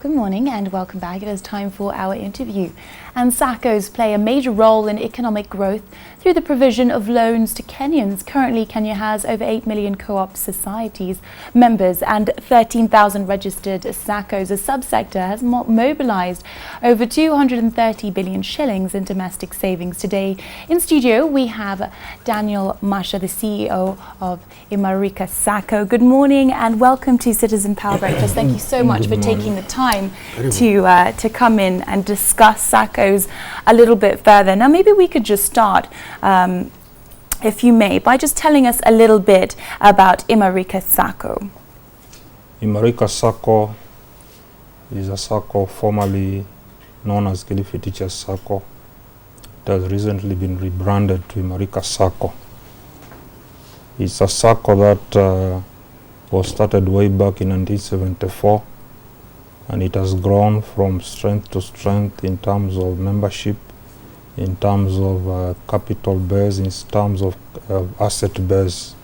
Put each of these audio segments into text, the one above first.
Good morning and welcome back. It is time for our interview. And SACCOs play a major role in economic growth through the provision of loans to Kenyans. Currently, Kenya has over 8 million co-op societies members and 13,000 registered SACCOs. The subsector has mobilized over 230 billion shillings in domestic savings. Today in studio, we have Daniel Masha, the CEO of Imarika SACCO. Good morning and welcome to Citizen Power Breakfast. Thank you so much for taking the time to come in and discuss SACCOs a little bit further. Now, maybe we could just start, if you may, by just telling us a little bit about Imarika SACCO. Imarika SACCO is a SACCO formerly known as Kilifi Teachers SACCO. It has recently been rebranded to Imarika SACCO. It's a SACCO that was started way back in 1974, and it has grown from strength to strength in terms of membership, in terms of capital base, in terms of asset base.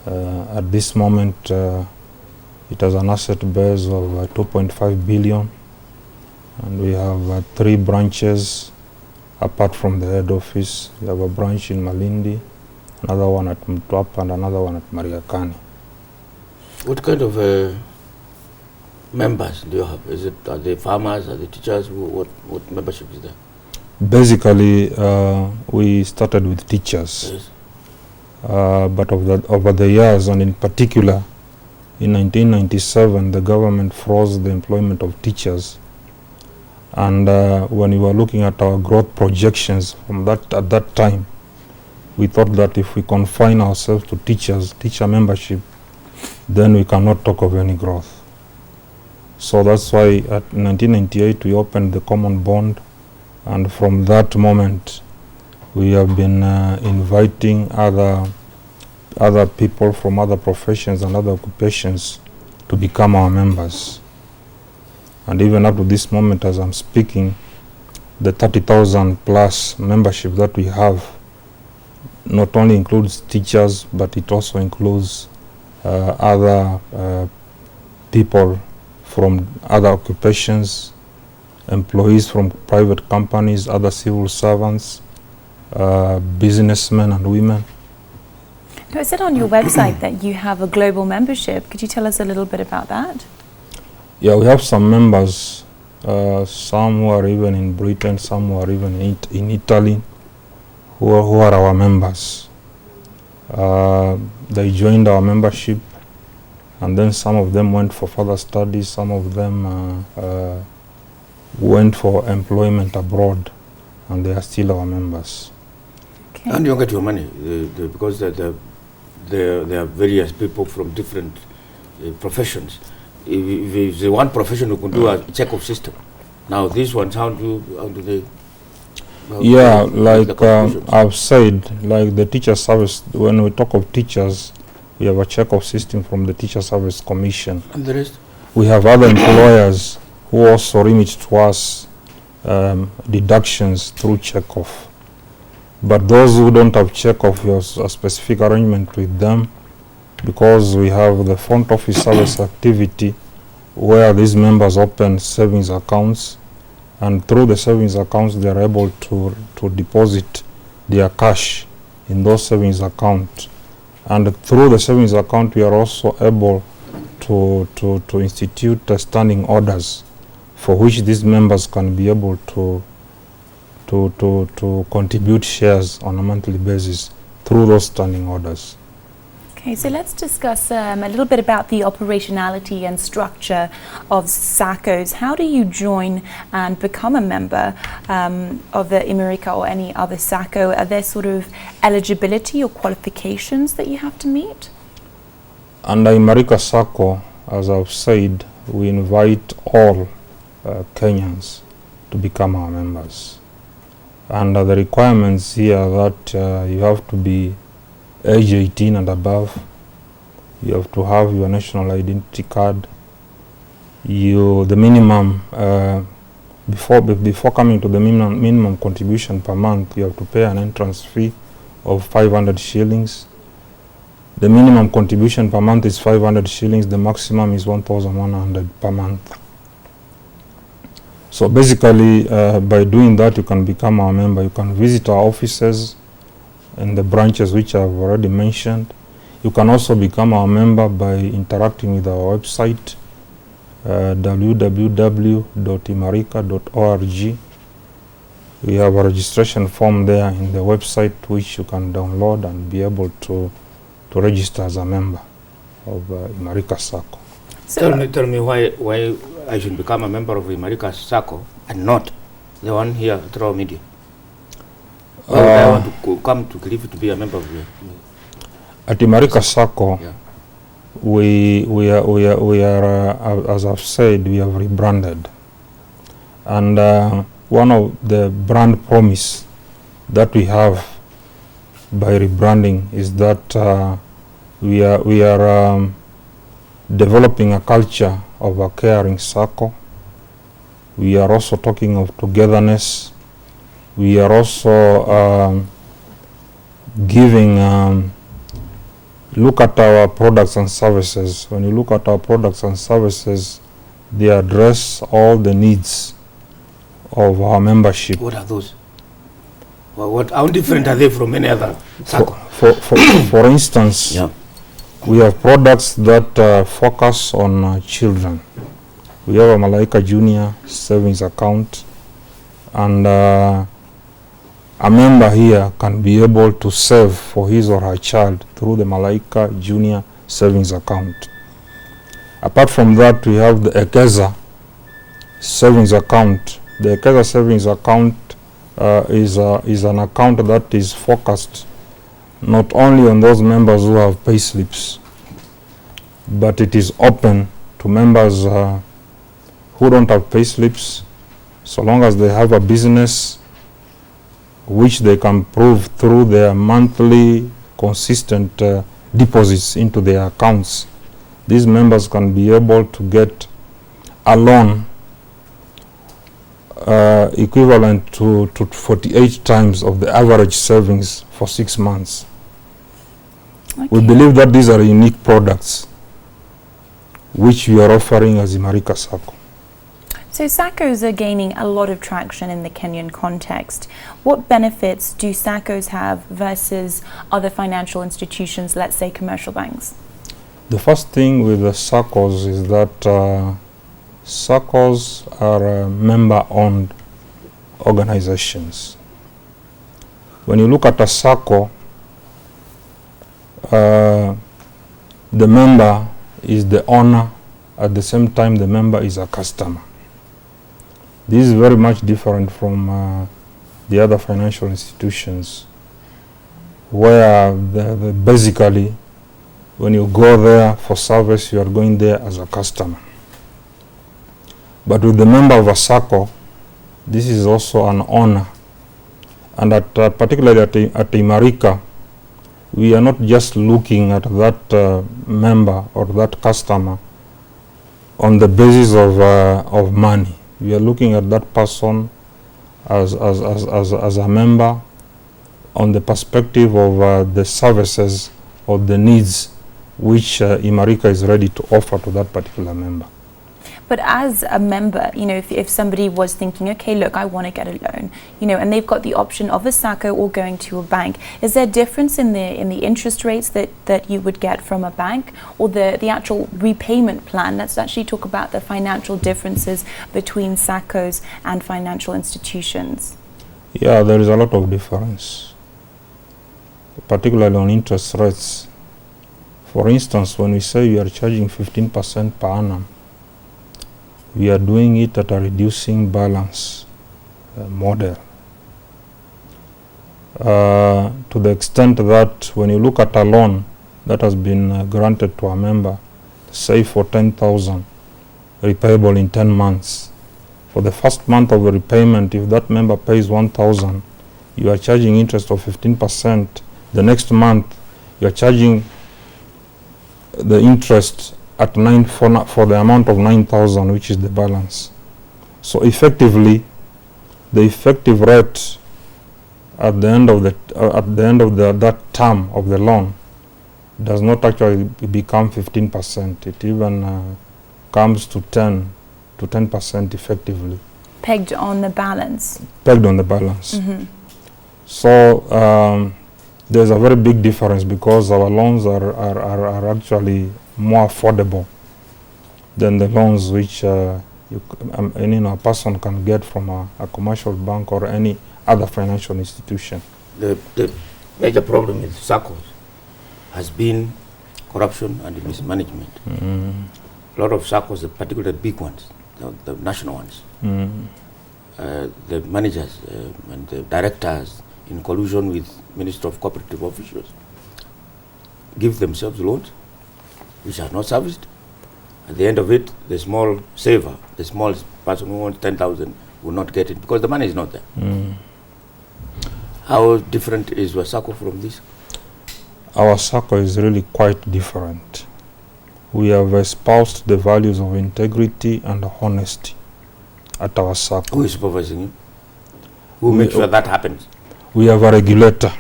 At this moment, it has an asset base of 2.5 billion, and we have 3 branches apart from the head office. We have a branch in Malindi, another one at Mtwapa, and another one at Mariakani. What kind of members do you have? Are they farmers? Are they teachers? What membership is there? Basically, we started with teachers. Yes. But over the years, and in particular, in 1997, the government froze the employment of teachers. And when we were looking at our growth projections at that time, we thought that if we confine ourselves to teacher membership, then we cannot talk of any growth. So that's why at 1998 we opened the common bond, and from that moment we have been inviting other people from other professions and other occupations to become our members. And even up to this moment, as I'm speaking, the 30,000 plus membership that we have not only includes teachers, but it also includes other people from other occupations, employees from private companies, other civil servants, businessmen and women. Now, is it on your website that you have a global membership? Could you tell us a little bit about that? Yeah, we have some members, some who are even in Britain, some who are even in Italy, who are our members. They joined our membership, and then some of them went for further studies, some of them went for employment abroad, and they are still our members. Okay. And you get your money, because there are various people from different professions. If the one profession who can do a check-off system, now these ones, how do they? Yeah, like I've said, like the teacher service, when we talk of teachers, we have a check-off system from the Teacher Service Commission. And the rest? We have other employers who also remit to us deductions through check-off. But those who don't have check-off, we have a specific arrangement with them, because we have the front office service activity where these members open savings accounts, and through the savings accounts they are able to deposit their cash in those savings accounts. And through the savings account we are also able to institute standing orders for which these members can be able to contribute shares on a monthly basis through those standing orders. Okay, so let's discuss a little bit about the operationality and structure of SACCOs. How do you join and become a member of the Imarika or any other SACCO? Are there sort of eligibility or qualifications that you have to meet? Under Imarika SACCO, as I've said, we invite all Kenyans to become our members. And the requirements here that you have to be age 18 and above, you have to have your national identity card. The minimum, before coming to the minimum contribution per month, you have to pay an entrance fee of 500 shillings. The minimum contribution per month is 500 shillings, the maximum is 1,100 per month. So basically, by doing that, you can become our member. You can visit our offices and the branches which I've already mentioned. You can also become our member by interacting with our website, www.imarika.org. We have a registration form there in the website which you can download and be able to register as a member of Imarika Socko. So tell me why I should become a member of Imarika Socko and not the one here at Raw Media. Why would I want to come to Kilifi to be a member of the at Imarika Socko? Yeah. We are as I've said, we have rebranded, and one of the brand promise that we have by rebranding is that we are developing a culture of a caring Socko. We are also talking of togetherness. We are also giving look at our products and services. When you look at our products and services, they address all the needs of our membership. What are those? How different are they from any other Socko? For instance, Yeah. we have products that focus on children. We have a Malaika Junior savings account, and a member here can be able to save for his or her child through the Malaika Junior savings account. Apart from that, we have the Ekeza savings account. The Ekeza savings account is an account that is focused not only on those members who have pay slips, but it is open to members who don't have pay slips, so long as they have a business which they can prove through their monthly consistent deposits into their accounts. These members can be able to get a loan equivalent to 48 times of the average savings for 6 months. Okay. We believe that these are unique products which we are offering as Imarika Socko. So Saccos are gaining a lot of traction in the Kenyan context. What benefits do Saccos have versus other financial institutions, let's say commercial banks? The first thing with the Saccos is that Saccos are member-owned organizations. When you look at a Socko, the member is the owner, at the same time the member is a customer. This is very much different from the other financial institutions, where basically when you go there for service, you are going there as a customer. But with the member of a Socko, this is also an owner. And particularly at Imarika, we are not just looking at that member or that customer on the basis of money. We are looking at that person as a member on the perspective of the services or the needs which Imarika is ready to offer to that particular member. But as a member, if somebody was thinking, okay, look, I want to get a loan, and they've got the option of a Socko or going to a bank, is there a difference in the interest rates that you would get from a bank, or the actual repayment plan? Let's actually talk about the financial differences between Saccos and financial institutions. Yeah, there is a lot of difference, particularly on interest rates. For instance, when we say we are charging 15% per annum, we are doing it at a reducing balance model. To the extent that when you look at a loan that has been granted to a member, say for 10,000, repayable in 10 months, for the first month of the repayment, if that member pays 1,000, you are charging interest of 15%. The next month, you are charging the interest at for the amount of 9,000, which is the balance. So effectively, the effective rate at the end of that term of the loan does not actually become 15%. It even comes to 10% effectively. pegged on the balance. Pegged on the balance. Mm-hmm. So there's a very big difference because our loans are actually more affordable than the loans which a person can get from a commercial bank or any other financial institution. The major problem with Soccos has been corruption and mismanagement. A lot of Soccos, particularly the big ones, the national ones, the managers and the directors in collusion with Minister of Cooperative officials give themselves loans which are not serviced. At the end of it, the small saver, the small person who wants 10,000 will not get it because the money is not there. How different is your Socko from this? Our Socko is really quite different. We have espoused the values of integrity and honesty at our Socko. Who is supervising you? Who makes sure that happens? We have a regulator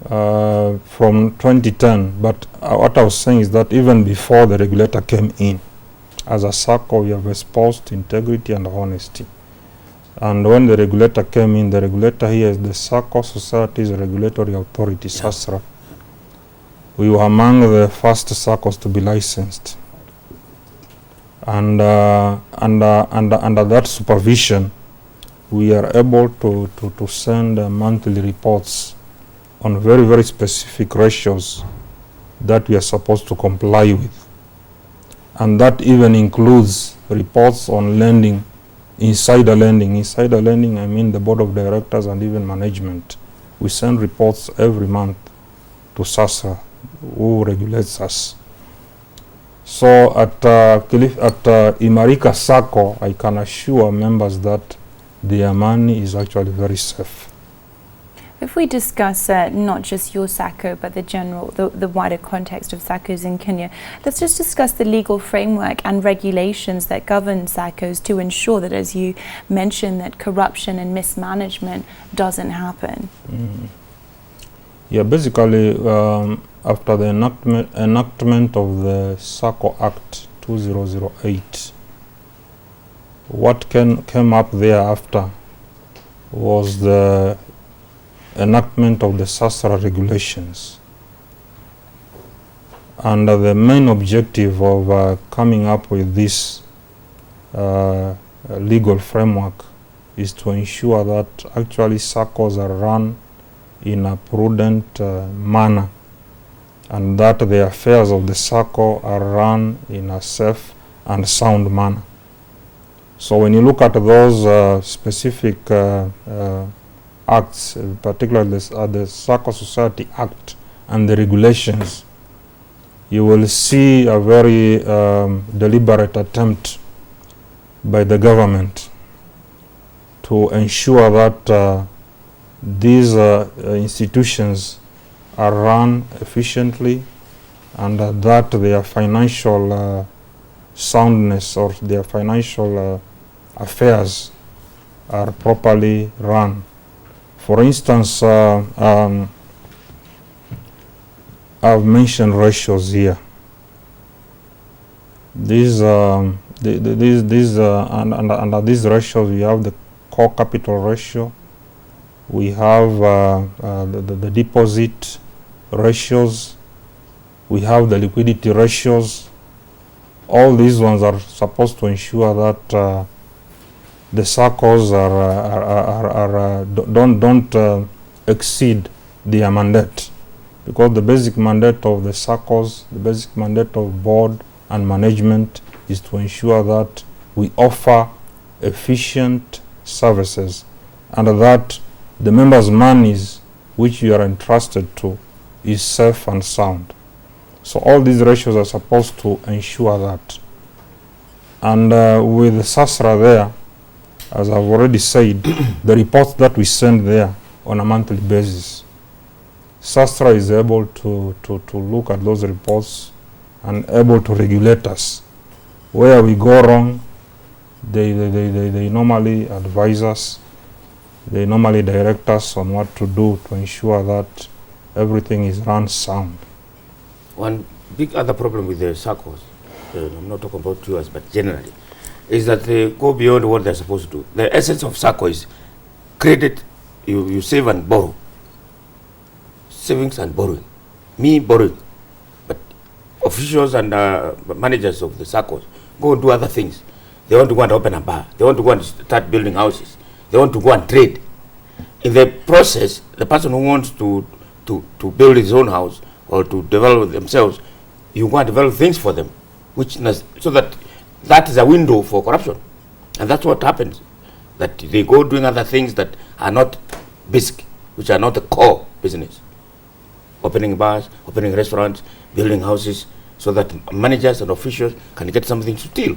from 2010, but what I was saying is that even before the regulator came in, as a Socko, we have espoused integrity and honesty. And when the regulator came in, the regulator here is the Socko Society's Regulatory Authority, SASRA. We were among the first Soccos to be licensed. And under that supervision, we are able to send monthly reports on very, very specific ratios that we are supposed to comply with. And that even includes reports on lending, insider lending. Insider lending, I mean the board of directors and even management. We send reports every month to SASRA, who regulates us. So at Imarika Socko, I can assure members that their money is actually very safe. If we discuss not just your Socko, but the wider context of Soccos in Kenya, let's just discuss the legal framework and regulations that govern Soccos to ensure that, as you mentioned, that corruption and mismanagement doesn't happen. Yeah, basically, after the enactment of the Socko Act 2008, what came up thereafter was the enactment of the SASRA regulations. And the main objective of coming up with this legal framework is to ensure that actually Soccos are run in a prudent manner, and that the affairs of the Socko are run in a safe and sound manner. So when you look at those specific acts, particularly the Socko Society Act and the regulations, you will see a very deliberate attempt by the government to ensure that these institutions are run efficiently and that their financial soundness or their financial affairs are properly run. For instance, I've mentioned ratios here. Under these ratios, we have the core capital ratio, we have the deposit ratios, we have the liquidity ratios. All these ones are supposed to ensure that the Soccos don't exceed their mandate, because the basic mandate of the Soccos, the basic mandate of board and management is to ensure that we offer efficient services and that the members' monies which you are entrusted to is safe and sound. So all these ratios are supposed to ensure that. And with the SASRA there, as I've already said, the reports that we send there on a monthly basis, SASRA is able to look at those reports and able to regulate us. Where we go wrong, they normally advise us, they normally direct us on what to do to ensure that everything is run sound. One big other problem with the Soccos, I'm not talking about yours, but generally, is that they go beyond what they're supposed to do. The essence of Socko is credit, you save and borrow. Savings and borrowing. Me borrowing. But officials and managers of the Soccos go and do other things. They want to go and open a bar. They want to go and start building houses. They want to go and trade. In the process, the person who wants to build his own house or to develop themselves, you go and develop things for them, so that is a window for corruption. And that's what happens. That they go doing other things that are not basic, which are not the core business. Opening bars, opening restaurants, building houses, so that managers and officials can get something to steal.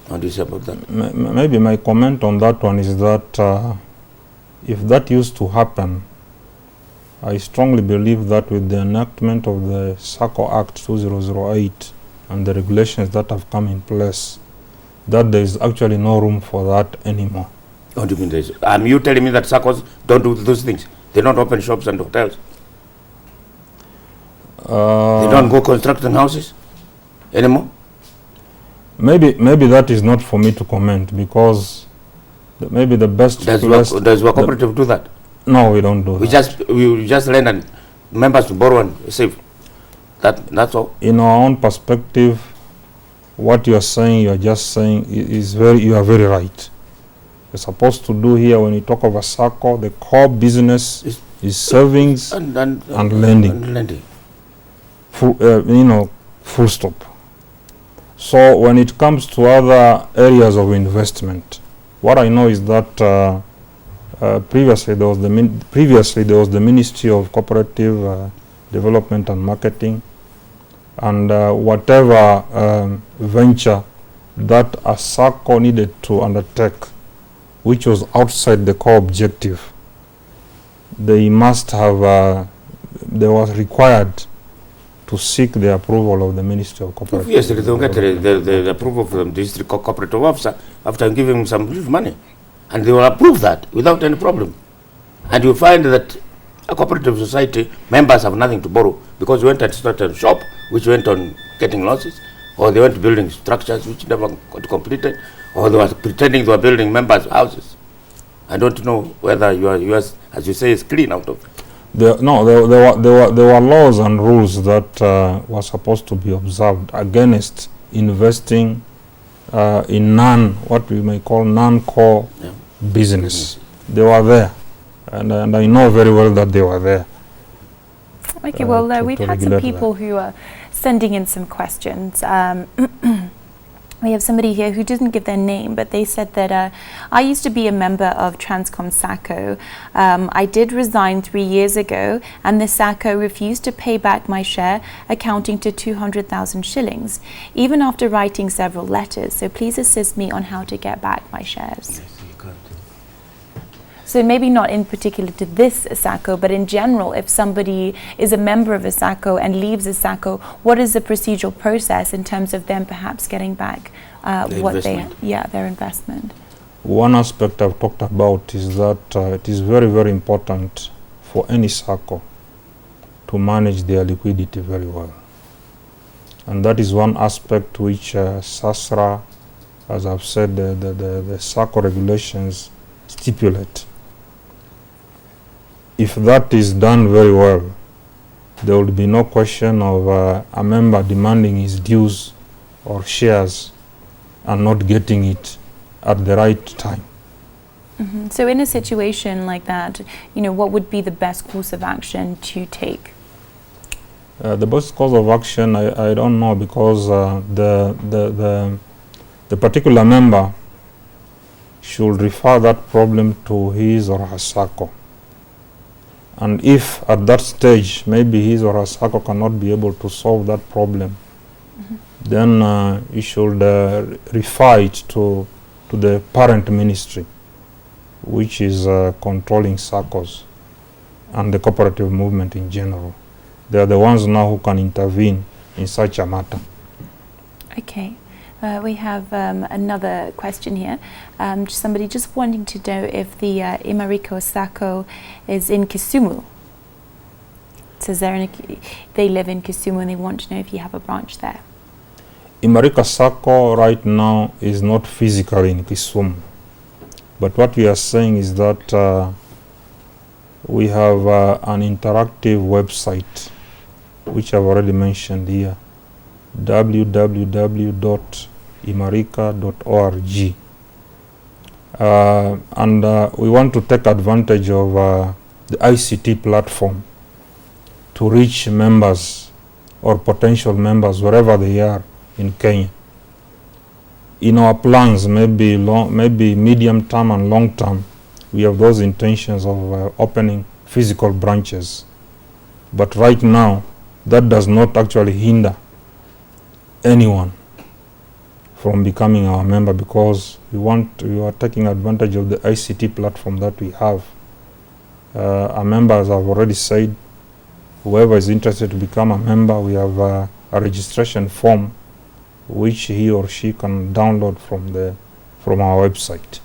How do you say about that? Maybe my comment on that one is that if that used to happen, I strongly believe that with the enactment of the Socko Act 2008 and the regulations that have come in place, that there is actually no room for that anymore. What do you mean there is? You telling me that Soccos don't do those things? They don't open shops and hotels? They don't go constructing houses anymore? Maybe that is not for me to comment, because maybe the best Does your cooperative do that? No, we don't do that. We just lend and members to borrow and save. That's all. In our own perspective, what you are saying, you are just saying you are very right. You're supposed to do here, when you talk of a Socko, the core business is savings and lending. Full stop. So when it comes to other areas of investment, what I know is that previously there was the Ministry of Cooperative Development and Marketing, and whatever venture that a Socko needed to undertake, which was outside the core objective, they must have, they was required to seek the approval of the Ministry of Cooperative. Yes, they don't get the approval from the district cooperative officer after giving them some money. And they will approve that without any problem. And you find that a cooperative society, members have nothing to borrow, because they went and started a shop which went on getting losses, or they went building structures which never got completed, or they were pretending they were building members' houses. I don't know whether yours, as you say, is clean out of it. There were laws and rules that were supposed to be observed against investing in what we may call non-core business. They were there, and I know very well that they were there. Okay, well, we've had some people who are sending in some questions. We have somebody here who didn't give their name, but they said that I used to be a member of Transcom Socko. I did resign 3 years ago, and the Socko refused to pay back my share, accounting to 200,000 shillings, even after writing several letters. So please assist me on how to get back my shares. Yes, you can't. So maybe not in particular to this Socko, but in general, if somebody is a member of a Socko and leaves a Socko, what is the procedural process in terms of them perhaps getting back their investment? One aspect I've talked about is that it is very, very important for any Socko to manage their liquidity very well. And that is one aspect which SASRA, as I've said, the Socko regulations stipulate. If that is done very well, there will be no question of a member demanding his dues or shares and not getting it at the right time. Mm-hmm. So in a situation like that, what would be the best course of action to take? The best course of action, I don't know, because the particular member should refer that problem to his or her Socko. And if at that stage maybe his or her Socko cannot be able to solve that problem, then he should refer it to the parent ministry, which is controlling Soccos and the cooperative movement in general. They are the ones now who can intervene in such a matter. Okay. We have another question here. Somebody just wanting to know if the Imariko Socko is in Kisumu. It says they live in Kisumu and they want to know if you have a branch there. Imarika Socko right now is not physically in Kisumu. But what we are saying is that we have an interactive website, which I've already mentioned here, www.imarika.org. And we want to take advantage of the ICT platform to reach members or potential members wherever they are in Kenya. In our plans, maybe medium term and long term, we have those intentions of opening physical branches. But right now, that does not actually hinder anyone from becoming our member, because we are taking advantage of the ICT platform that we have. Our members have already said, whoever is interested to become a member, we have a registration form which he or she can download from our website.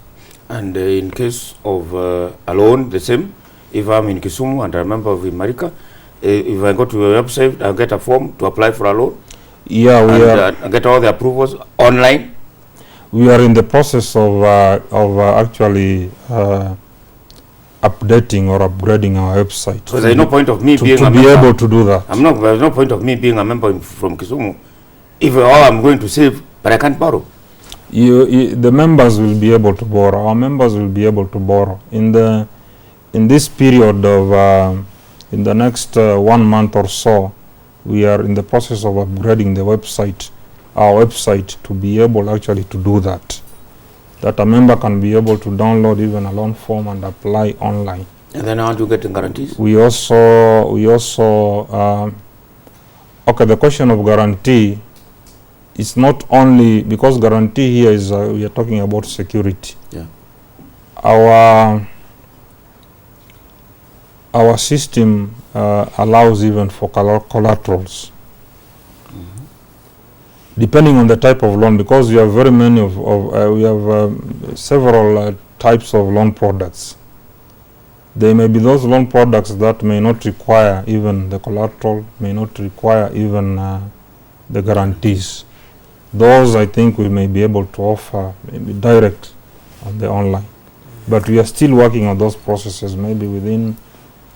And in case of a loan, the same. If I'm in Kisumu and I'm a member of Imarika, if I go to your website, I'll get a form to apply for a loan. Yeah, I get all the approvals online. We are in the process of actually updating or upgrading our website. So there's no point of me being a member. To be able to do that. There's no point of me being a member from Kisumu if all I'm going to save, but I can't borrow. The members will be able to borrow. Our members will be able to borrow in this period of in the next 1 month or so. We are in the process of upgrading our website to be able actually to do that. That a member can be able to download even a loan form and apply online. And then how do you get the guarantees? We also okay, the question of guarantee is not only because guarantee here is we are talking about security. Yeah. Our system allows even for collaterals, depending on the type of loan, because we have very many we have several types of loan products. There may be those loan products that may not require even the collateral, may not require even the guarantees. Those I think we may be able to offer maybe direct on the online. But we are still working on those processes. Maybe within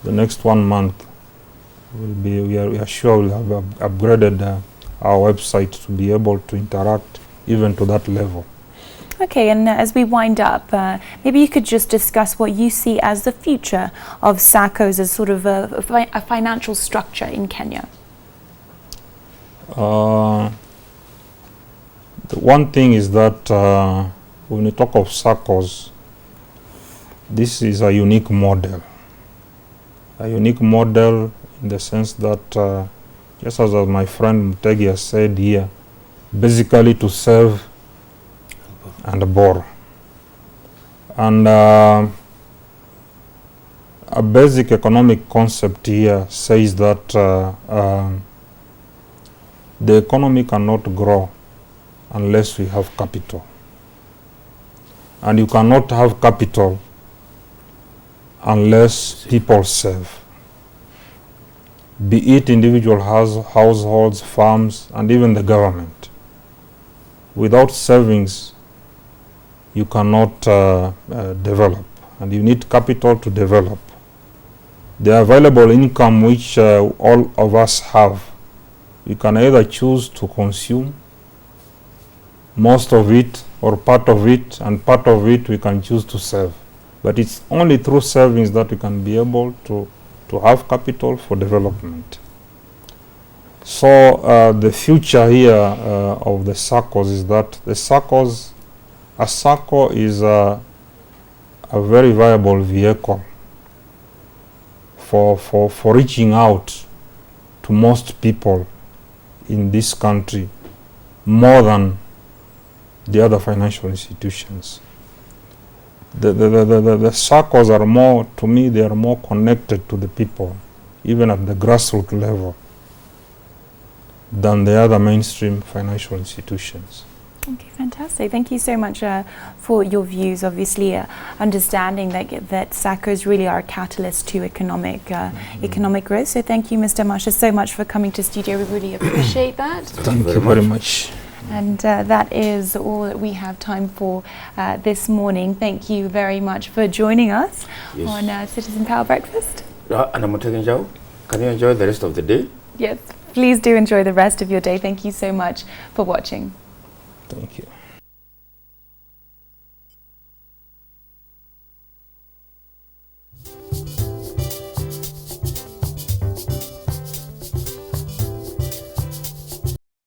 the next 1 month, we are sure we'll have upgraded our website to be able to interact even to that level. Okay, and as we wind up, maybe you could just discuss what you see as the future of SACCOs as sort of a financial structure in Kenya. The one thing is that when we talk of SACCOs, this is a unique model. A unique model in the sense that, just as my friend Mutegi has said here, basically to serve and borrow. And a basic economic concept here says that the economy cannot grow unless we have capital. And you cannot have capital unless people save. Be it individual households, farms, and even the government. Without savings, you cannot develop, and you need capital to develop. The available income which all of us have, we can either choose to consume most of it or part of it, and part of it we can choose to save. But it's only through savings that we can be able to have capital for development. So the future here of the SACCOs is that a SACCO is a very viable vehicle for reaching out to most people in this country more than the other financial institutions. The SACCOs are more, to me, they are more connected to the people, even at the grassroots level, than the other mainstream financial institutions. Okay, fantastic. Thank you so much for your views. Obviously, understanding that SACCOs really are a catalyst to economic growth. So thank you, Mr. Masha, so much for coming to studio. We really appreciate that. Thank you very much. And that is all that we have time for this morning. Thank you very much for joining us on Citizen Power Breakfast. And I'm taking Joe. Can you enjoy the rest of the day? Yes, please do enjoy the rest of your day. Thank you so much for watching. Thank you.